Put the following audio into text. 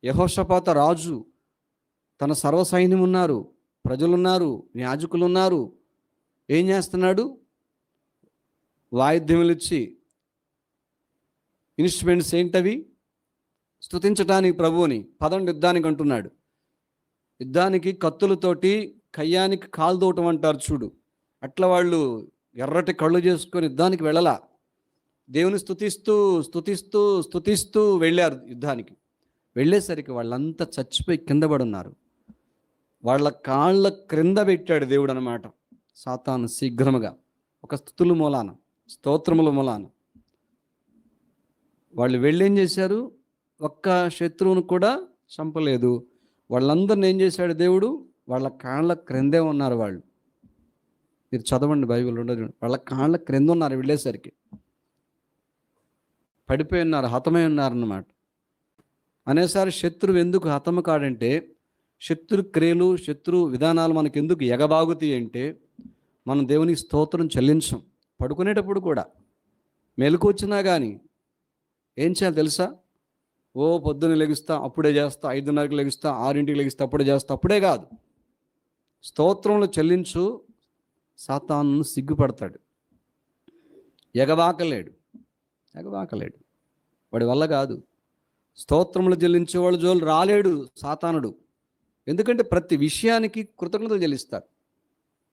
యెహోషాపాతు రాజు, తన సర్వసైన్యం ఉన్నారు, ప్రజలున్నారు, యాజకులున్నారు. ఏం చేస్తున్నాడు? వాయిద్యములు ఇచ్చి, ఇన్స్ట్రుమెంట్స్ ఏంటవి? స్తుతించడానికి ప్రభువుని, పదండి యుద్ధానికి అంటున్నాడు. యుద్ధానికి కత్తులతోటి కయ్యానికి కాలు దూవటం అంటారు చూడు, అట్లా వాళ్ళు ఎర్రటి కళ్ళు చేసుకొని యుద్ధానికి వెళ్ళలా. దేవుని స్తుతిస్తూ స్తుతిస్తూ స్తుతిస్తూ వెళ్ళారు యుద్ధానికి. వెళ్ళేసరికి వాళ్ళంతా చచ్చిపోయి కింద పడి ఉన్నారు. వాళ్ళ కాళ్ళ క్రింద పెట్టాడు దేవుడు అనమాట సాతాను శీఘ్రముగా, ఒక స్తుతుల మూలాన, స్తోత్రముల మూలాన. వాళ్ళు వెళ్ళేం చేశారు? ఒక్క శత్రువును కూడా చంపలేదు. వాళ్ళందరిని ఏం చేశాడు దేవుడు? వాళ్ళ కాళ్ళ క్రిందే ఉన్నారు వాళ్ళు. మీరు చదవండి బైబిల్ ఉండదు, వాళ్ళ కాళ్ళ క్రింద ఉన్నారు. వెళ్ళేసరికి పడిపోయి ఉన్నారు, హతమై ఉన్నారు అన్నమాట. అనేసారి శత్రువు ఎందుకు హతము కాడంటే, శత్రు క్రియలు, శత్రు విధానాలు మనకు ఎందుకు ఎగబాగుతాయి అంటే, మనం దేవునికి స్తోత్రం చెల్లించం. పడుకునేటప్పుడు కూడా మెలకు వచ్చినా కానీ ఏం చేయాలి తెలుసా? ఓ పొద్దున్న లెగుస్తా అప్పుడే చేస్తా, 5:30కి లెగుస్తా, 6ంటికి లెగుస్తా అప్పుడే చేస్తా, అప్పుడే కాదు. స్తోత్రంలో చెల్లించు, సాతాను సిగ్గుపడతాడు. ఎగబాకలేడు, వాడి వల్ల కాదు. స్తోత్రములు చెల్లించేవాళ్ళు జోలు రాలేడు సాతానుడు. ఎందుకంటే ప్రతి విషయానికి కృతజ్ఞతలు చెల్లిస్తారు.